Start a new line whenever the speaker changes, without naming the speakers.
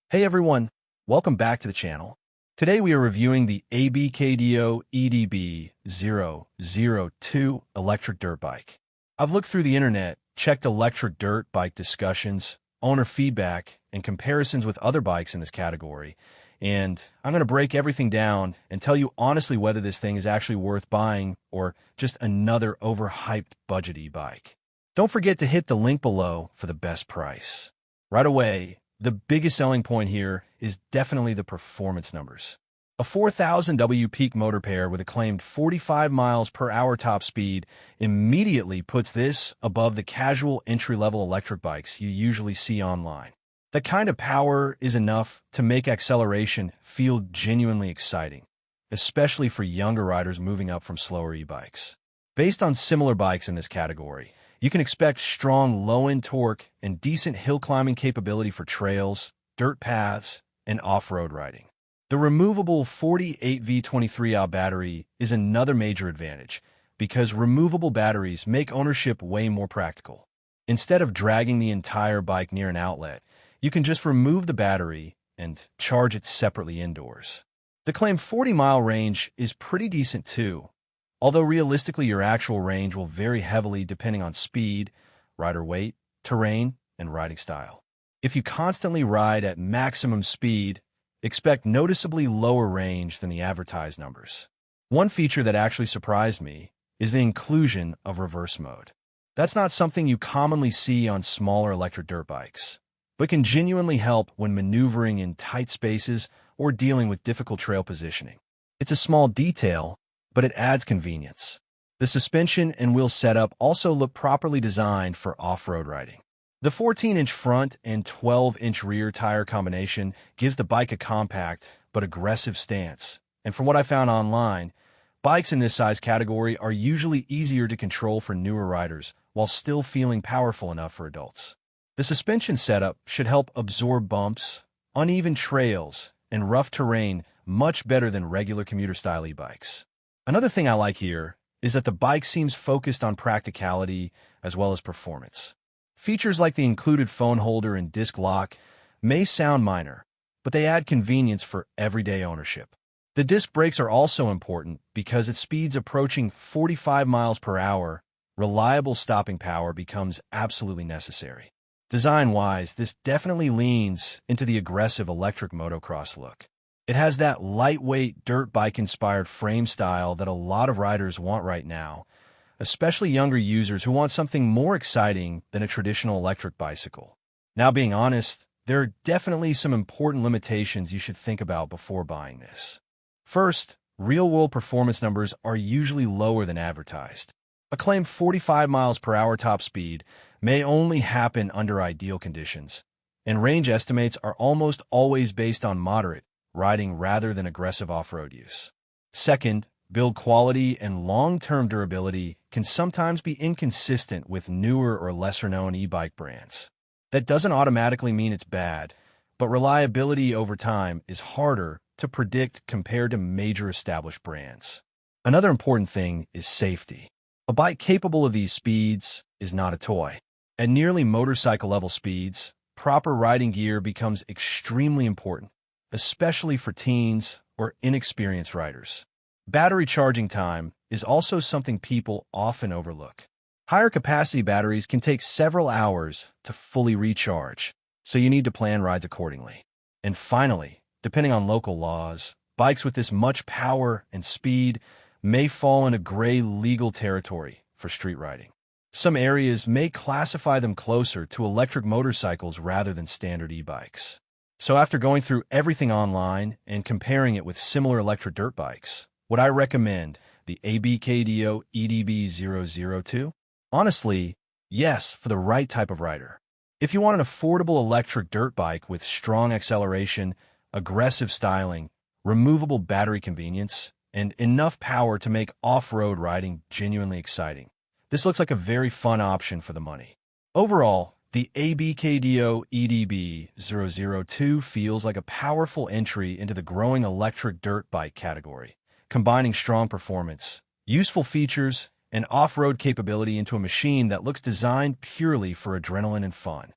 Hey everyone, welcome back to the channel. Today we are reviewing the ABKDO EDB002 electric dirt bike. I've looked through the internet, checked electric dirt bike discussions, owner feedback, and comparisons with other bikes in this category, and I'm going to break everything down and tell you honestly whether this thing is actually worth buying or just another overhyped budget e-bike. Don't forget to hit the link below for the best price. Right away, the biggest selling point here is definitely the performance numbers. A 4000W peak motor pair with a claimed 45 miles per hour top speed immediately puts this above the casual entry-level electric bikes you usually see online. That kind of power is enough to make acceleration feel genuinely exciting, especially for younger riders moving up from slower e-bikes. Based on similar bikes in this category, you can expect strong low-end torque and decent hill climbing capability for trails, dirt paths, and off-road riding. The removable 48V23Ah battery is another major advantage because removable batteries make ownership way more practical. Instead of dragging the entire bike near an outlet, you can just remove the battery and charge it separately indoors. The claimed 40-mile range is pretty decent too, although realistically your actual range will vary heavily depending on speed, rider weight, terrain, and riding style. If you constantly ride at maximum speed, expect noticeably lower range than the advertised numbers. One feature that actually surprised me is the inclusion of reverse mode. That's not something you commonly see on smaller electric dirt bikes, but can genuinely help when maneuvering in tight spaces or dealing with difficult trail positioning. It's a small detail, but it adds convenience. The suspension and wheel setup also look properly designed for off-road riding. The 14-inch front and 12-inch rear tire combination gives the bike a compact but aggressive stance, and from what I found online, bikes in this size category are usually easier to control for newer riders while still feeling powerful enough for adults. The suspension setup should help absorb bumps, uneven trails, and rough terrain much better than regular commuter-style e-bikes. Another thing I like here is that the bike seems focused on practicality as well as performance. Features like the included phone holder and disc lock may sound minor, but they add convenience for everyday ownership. The disc brakes are also important because at speeds approaching 45 miles per hour, reliable stopping power becomes absolutely necessary. Design-wise, this definitely leans into the aggressive electric motocross look. It has that lightweight dirt bike-inspired frame style that a lot of riders want right now, especially younger users who want something more exciting than a traditional electric bicycle. Now, being honest, there are definitely some important limitations you should think about before buying this. First, real-world performance numbers are usually lower than advertised. A claimed 45 miles per hour top speed may only happen under ideal conditions, and range estimates are almost always based on moderate riding rather than aggressive off-road use. Second, build quality and long-term durability can sometimes be inconsistent with newer or lesser-known e-bike brands. That doesn't automatically mean it's bad, but reliability over time is harder to predict compared to major established brands. Another important thing is safety. A bike capable of these speeds is not a toy. At nearly motorcycle-level speeds, proper riding gear becomes extremely important, especially for teens or inexperienced riders. Battery charging time is also something people often overlook. Higher capacity batteries can take several hours to fully recharge, so you need to plan rides accordingly. And finally, depending on local laws, bikes with this much power and speed may fall into gray legal territory for street riding. Some areas may classify them closer to electric motorcycles rather than standard e-bikes. So after going through everything online and comparing it with similar electric dirt bikes, would I recommend the ABKDO EDB002? Honestly, yes, for the right type of rider. If you want an affordable electric dirt bike with strong acceleration, aggressive styling, removable battery convenience, and enough power to make off-road riding genuinely exciting, this looks like a very fun option for the money. Overall, the ABKDO EDB002 feels like a powerful entry into the growing electric dirt bike category, combining strong performance, useful features, and off-road capability into a machine that looks designed purely for adrenaline and fun.